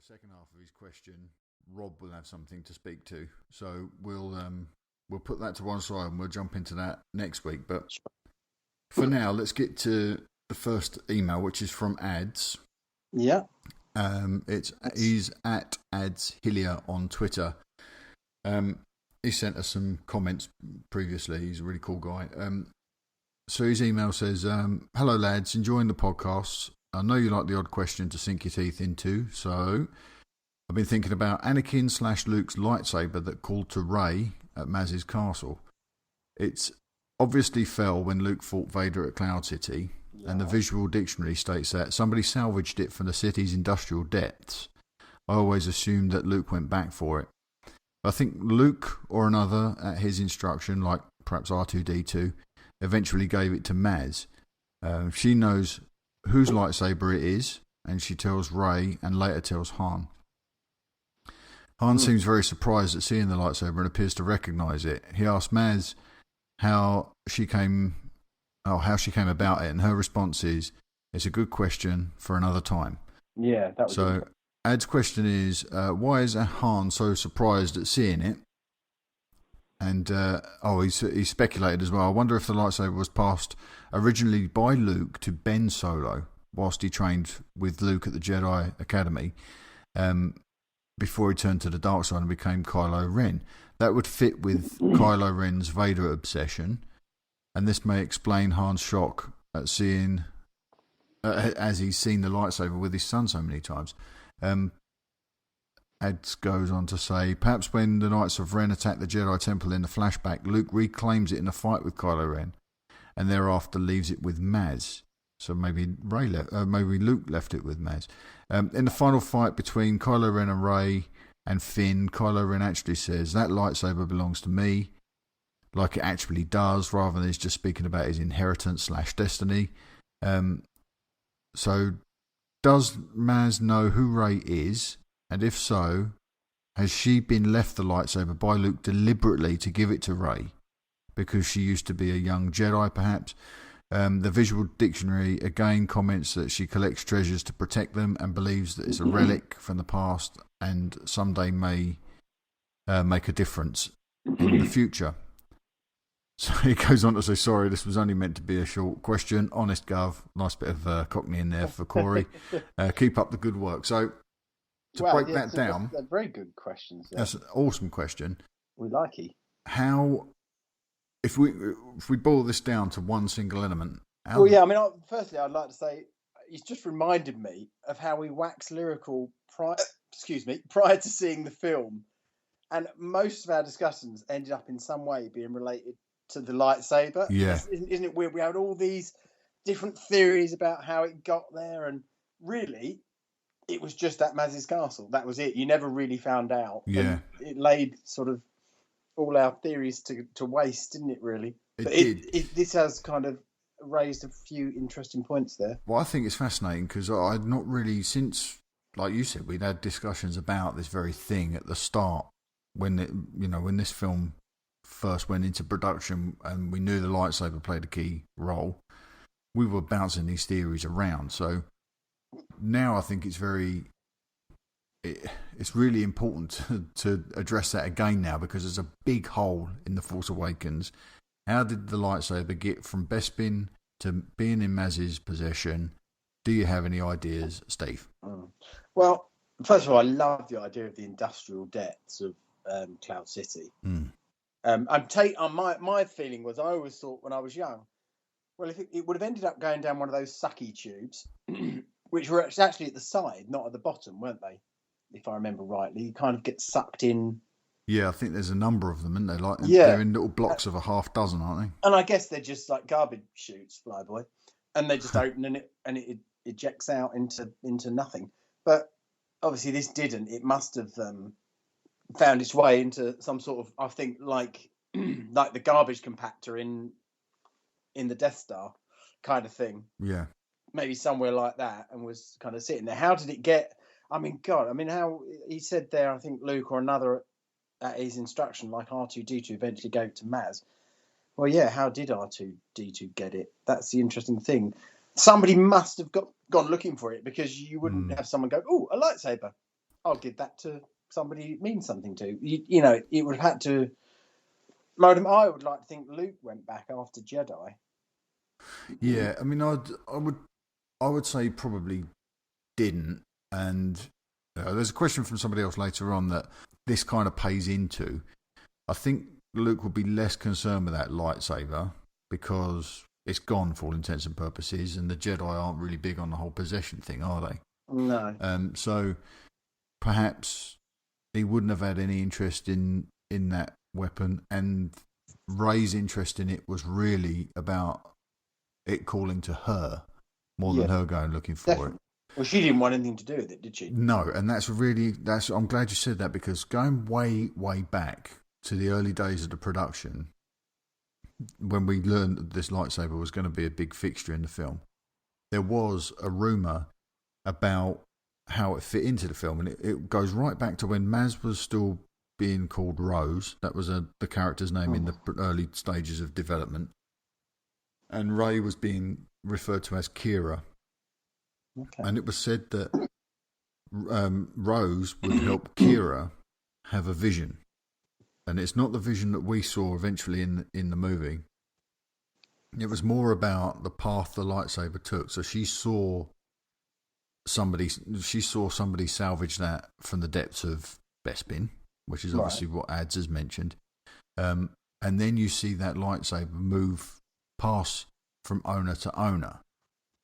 second half of his question, Rob will have something to speak to. So we'll put that to one side and we'll jump into that next week. But for now, let's get to the first email, which is from Ads. Yeah. He's at Ads Hillier on Twitter. He sent us some comments previously. He's a really cool guy. So his email says, "Hello lads, enjoying the podcasts. I know you like the odd question to sink your teeth into, so I've been thinking about Anakin/Luke's lightsaber that called to Rey at Maz's castle. It's obviously fell when Luke fought Vader at Cloud City, and the visual dictionary states that somebody salvaged it from the city's industrial depths. I always assumed that Luke went back for it. I think Luke or another, at his instruction, like perhaps R2-D2, eventually gave it to Maz. She knows whose lightsaber it is, and she tells Rey and later tells Han. Han seems very surprised at seeing the lightsaber and appears to recognise it. He asks Maz how she came about it, and her response is, "It's a good question for another time." Yeah, that was so. Ad's question is, why is Han so surprised at seeing it? And he speculated as well. I wonder if the lightsaber was passed originally by Luke to Ben Solo whilst he trained with Luke at the Jedi Academy, before he turned to the dark side and became Kylo Ren. That would fit with Kylo Ren's Vader obsession, and this may explain Han's shock at seeing, as he's seen the lightsaber with his son so many times. Ads goes on to say, perhaps when the Knights of Ren attack the Jedi Temple in the flashback, Luke reclaims it in a fight with Kylo Ren, and thereafter leaves it with Maz. So maybe Luke left it with Maz. In the final fight between Kylo Ren and Rey and Finn, Kylo Ren actually says, "That lightsaber belongs to me," like it actually does, rather than he's just speaking about his inheritance/destiny. So does Maz know who Rey is? And if so, has she been left the lightsaber by Luke deliberately to give it to Rey? Because she used to be a young Jedi, perhaps? The visual dictionary again comments that she collects treasures to protect them and believes that it's a relic from the past and someday may make a difference in the future. So he goes on to say, sorry, this was only meant to be a short question. Honest Gov. Nice bit of Cockney in there for Corey. Keep up the good work. So to break that down. They're very good questions. Yeah. That's an awesome question. We like it. How, if we boil this down to one single element. Firstly, I'd like to say, he's just reminded me of how we wax lyrical prior to seeing the film. And most of our discussions ended up in some way being related to the lightsaber. Yeah. Isn't it weird? We had all these different theories about how it got there, and really, it was just at Maz's castle. That was it. You never really found out. Yeah. And it laid sort of all our theories to waste, didn't it, really? This has kind of raised a few interesting points there. Well, I think it's fascinating because I'd not really, since, like you said, we'd had discussions about this very thing at the start when this film first went into production and we knew the lightsaber played a key role. We were bouncing these theories around. So now I think it's really important to address that again now, because there's a big hole in The Force Awakens. How did the lightsaber get from Bespin to being in Maz's possession? Do you have any ideas, Steve? Well, first of all, I love the idea of the industrial depths of Cloud City. My feeling was, I always thought when I was young, well, if it would have ended up going down one of those sucky tubes, which were actually at the side, not at the bottom, weren't they? If I remember rightly, you kind of get sucked in. Yeah, I think there's a number of them, isn't there? They're in little blocks of a half dozen, aren't they? And I guess they're just like garbage chutes, Flyboy, and they just open and it ejects out into nothing. But obviously, this didn't. It must have found its way into some sort of, I think, like the garbage compactor in the Death Star kind of thing. Yeah. Maybe somewhere like that, and was kind of sitting there. How did it get? How he said there, I think Luke or another at his instruction, like R2-D2 eventually gave it to Maz. Well, yeah, how did R2-D2 get it? That's the interesting thing. Somebody must have gone looking for it, because you wouldn't have someone go, "Oh, a lightsaber." I'll give that to somebody it means something to. You know, it would have had to. I would like to think Luke went back after Jedi. Yeah, I mean, I would say probably didn't. And there's a question from somebody else later on that this kind of pays into. I think Luke would be less concerned with that lightsaber because it's gone for all intents and purposes, and the Jedi aren't really big on the whole possession thing, are they? No. So perhaps he wouldn't have had any interest in that weapon, and Rey's interest in it was really about it calling to her more than her going looking for it. Well, she didn't want anything to do with it, did she? No, and I'm glad you said that, because going way, way back to the early days of the production, when we learned that this lightsaber was going to be a big fixture in the film, there was a rumour about how it fit into the film, and it goes right back to when Maz was still being called Rose. That was the character's name in the early stages of development, and Rey was being referred to as Kira. Okay. And it was said that Rose would help Kira have a vision, and it's not the vision that we saw eventually in the movie. It was more about the path the lightsaber took. So she saw somebody salvage that from the depths of Bespin, which is obviously what Ads has mentioned. And then you see that lightsaber pass from owner to owner.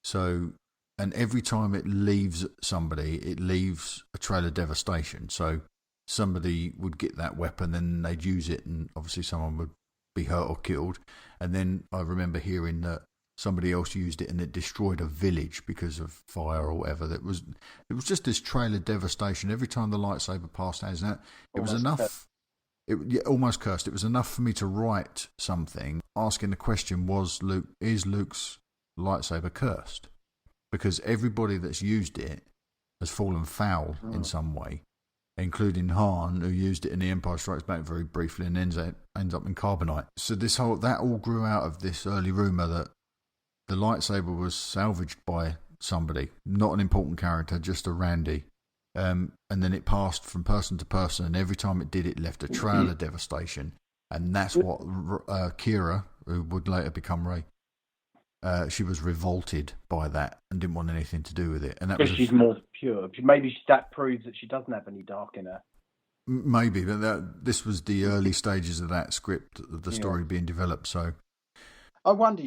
So, and every time it leaves somebody, it leaves a trail of devastation. So somebody would get that weapon, then they'd use it, and obviously someone would be hurt or killed. And then I remember hearing that somebody else used it and it destroyed a village because of fire or whatever. It was just this trail of devastation every time the lightsaber passed hands. Now, it was enough. Almost cursed. It was enough for me to write something asking the question: is Luke's lightsaber cursed? Because everybody that's used it has fallen foul in some way, including Han, who used it in The Empire Strikes Back very briefly and ends up in carbonite. So that all grew out of this early rumour that the lightsaber was salvaged by somebody, not an important character, just a randy. And then it passed from person to person, and every time it did, it left a trail of devastation. And that's what Kira, who would later become Rey, she was revolted by that and didn't want anything to do with it. And that because she's more pure. Maybe that proves that she doesn't have any dark in her. Maybe, but this was the early stages of that script, of the story being developed. So I wonder,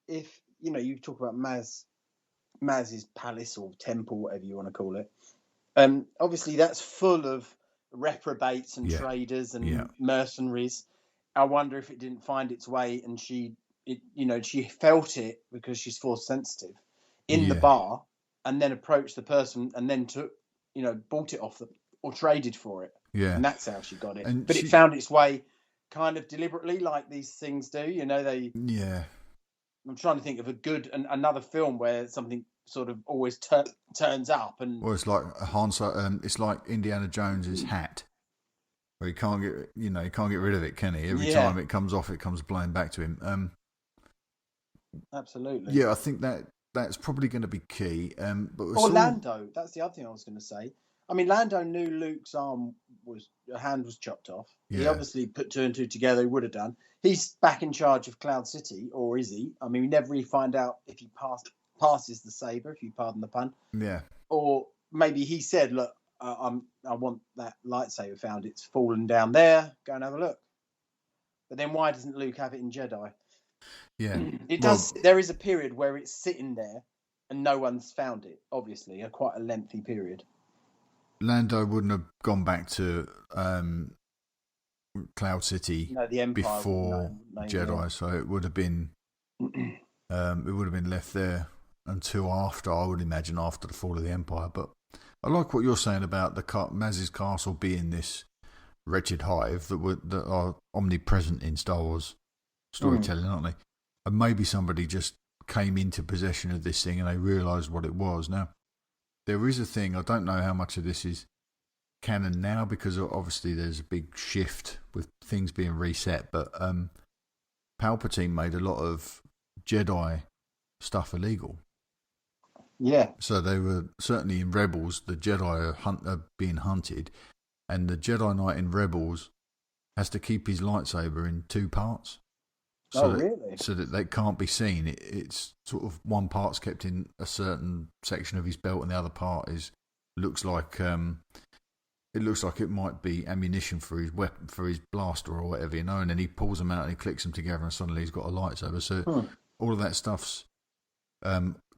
if you talk about Maz's palace or temple, whatever you want to call it. Obviously, that's full of reprobates and traders and mercenaries. I wonder if it didn't find its way, and she felt it because she's force sensitive in the bar, and then approached the person and then bought it off them or traded for it. Yeah, and that's how she got it. But it found its way kind of deliberately, like these things do. I'm trying to think of another film where something sort of always turns up, and it's like it's like Indiana Jones's hat, where he can't get rid of it, can he? Every time it comes off, it comes blowing back to him. Absolutely. Yeah, I think that's probably going to be key. Lando. That's the other thing I was going to say. I mean, Lando knew Luke's hand was chopped off. Yeah. He obviously put two and two together. He would have done. He's back in charge of Cloud City, or is he? I mean, we never really find out if he passes the saber, if you pardon the pun. Yeah. Or maybe he said, "Look, I want that lightsaber found. It's fallen down there. Go and have a look." But then why doesn't Luke have it in Jedi? Yeah, it does. There is a period where it's sitting there, and no one's found it. Obviously, quite a lengthy period. Lando wouldn't have gone back to Cloud City the Empire before Jedi, so it would have been left there until after, I would imagine, after the fall of the Empire. But I like what you're saying about Maz's castle being this wretched hive that are omnipresent in Star Wars storytelling, aren't they? And maybe somebody just came into possession of this thing and they realised what it was. Now, there is a thing, I don't know how much of this is canon now, because obviously there's a big shift with things being reset, but Palpatine made a lot of Jedi stuff illegal. Yeah. So they were certainly in Rebels. The Jedi are being hunted, and the Jedi Knight in Rebels has to keep his lightsaber in two parts, Oh, really? so that they can't be seen. It's sort of one part's kept in a certain section of his belt, and the other part looks like it looks like it might be ammunition for his weapon, for his blaster or whatever, and then he pulls them out and he clicks them together, and suddenly he's got a lightsaber. So all of that stuff's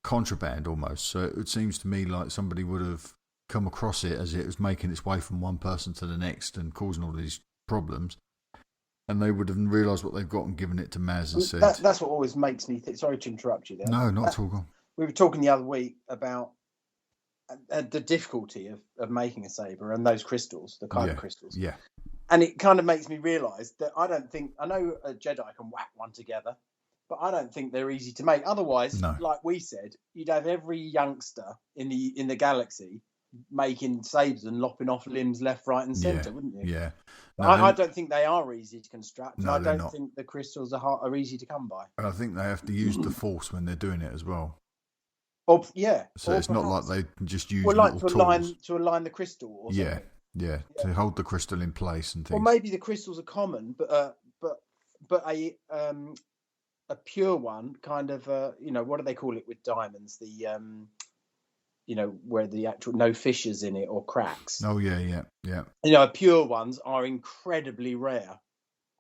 contraband almost. So it seems to me like somebody would have come across it as it was making its way from one person to the next and causing all these problems, and they would have realised what they've got and given it to Maz and said, that's what always makes me think. Sorry to interrupt you there. No, not at all. We were talking the other week about the difficulty of making a saber and those crystals, the Kyber crystals. Yeah. And it kind of makes me realise that I know a Jedi can whack one together, but I don't think they're easy to make. Otherwise, like we said, you'd have every youngster in the galaxy making sabers and lopping off limbs left, right, and centre, wouldn't you? Yeah. No, I don't think they are easy to construct. No, I don't think the crystals are easy to come by. I think they have to use the Force when they're doing it as well. Or, yeah. So it's not like they can just use like little to align the crystal. Or something. Yeah, to hold the crystal in place and things. Or maybe the crystals are common, but a pure one, kind of, what do they call it with diamonds? The where the actual no fissures in it or cracks. Oh yeah. Pure ones are incredibly rare,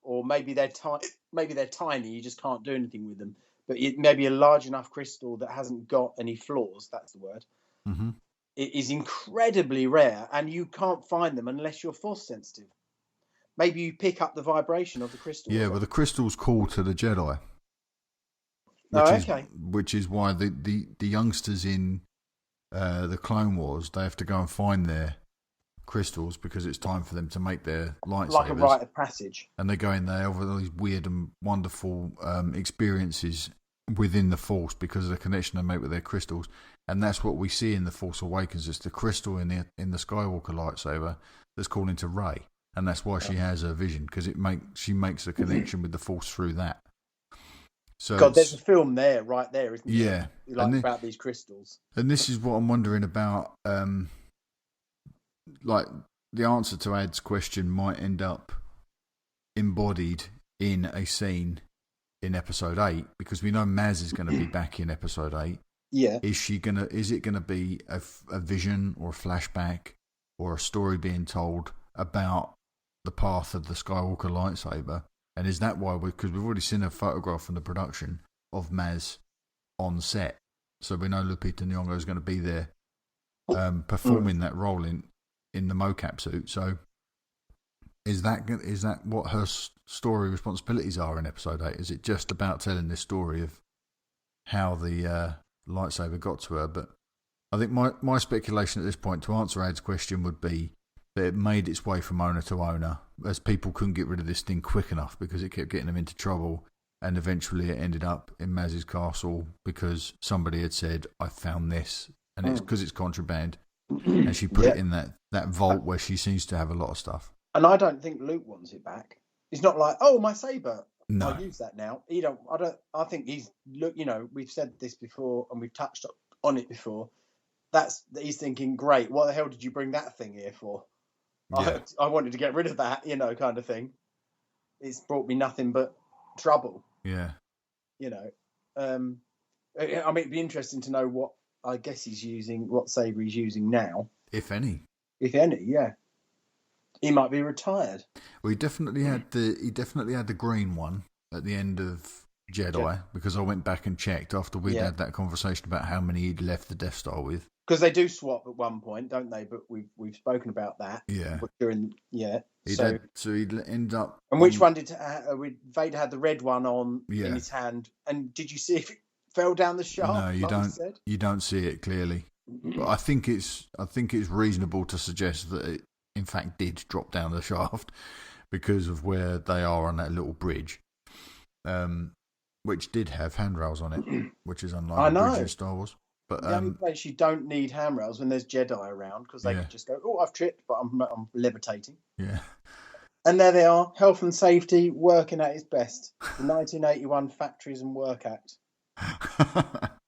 or maybe they're tiny. You just can't do anything with them. But it may be a large enough crystal that hasn't got any flaws. That's the word. Mm-hmm. It is incredibly rare, and you can't find them unless you're force sensitive. Maybe you pick up the vibration of the crystal. Yeah, well, the crystal's call to the Jedi. Which is why the youngsters in the Clone Wars, they have to go and find their crystals because it's time for them to make their lightsabers. Like a rite of passage. And they go in there with all these weird and wonderful experiences within the Force because of the connection they make with their crystals. And that's what we see in The Force Awakens. It's the crystal in the Skywalker lightsaber that's calling to Rey. And that's why she has her vision, because she makes a connection with the Force through that. So God, there's a film there, right there, isn't there? Yeah. About these crystals. And this is what I'm wondering about. Like, the answer to Ad's question might end up embodied in a scene in episode 8, because we know Maz is going to be back in episode 8. Yeah. Is it going to be a vision or a flashback or a story being told about the path of the Skywalker lightsaber? And is that why because we've already seen a photograph from the production of Maz on set, so we know Lupita Nyong'o is going to be there performing that role in the mocap suit. So is that what her story responsibilities are in episode 8? Is it just about telling this story of how the lightsaber got to her? But I think my speculation at this point, to answer Ad's question, would be that it made its way from owner to owner, as people couldn't get rid of this thing quick enough because it kept getting them into trouble, and eventually it ended up in Maz's castle because somebody had said, I found this, and it's because it's contraband, and she put it in that vault where she seems to have a lot of stuff. And I don't think Luke wants it back. It's not like, oh, my saber, no. I'll use that now. I think we've said this before and we've touched on it before. He's thinking, great, what the hell did you bring that thing here for? Yeah. I wanted to get rid of that, kind of thing. It's brought me nothing but trouble. Yeah. I mean, it'd be interesting to know what saber he's using now. If any, yeah. He might be retired. Well, he definitely had the green one at the end of Jedi, because I went back and checked after we'd had that conversation about how many he'd left the Death Star with. Because they do swap at one point, don't they? But we've spoken about that. Yeah. So he'd end up. And which one did Vader had the red one on in his hand? And did you see if it fell down the shaft? No, you don't. You don't see it clearly. But I think it's reasonable to suggest that it, in fact, did drop down the shaft because of where they are on that little bridge, which did have handrails on it, which is unlike the bridge in Star Wars. But the only place you don't need handrails when there's Jedi around, because they could just go, "Oh, I've tripped, but I'm levitating." Yeah. And there they are, health and safety working at its best. The 1981 Factories and Work Act.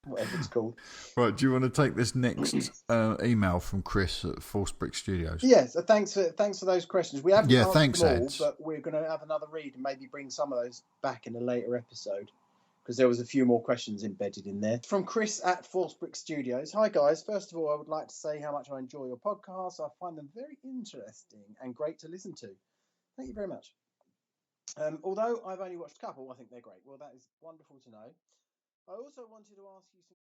whatever it's called. Right, do you want to take this next email from Chris at Force Brick Studios? Yes, thanks for those questions. We haven't answered thanks, them all, Eds. but we're going to have another read and maybe bring some of those back in a later episode, because there was a few more questions embedded in there. From Chris at Force Brick Studios. Hi guys, first of all I would like to say how much I enjoy your podcasts. I find them very interesting and great to listen to. Thank you very much. Although I've only watched a couple, I think they're great. Well, that is wonderful to know. I also wanted to ask you some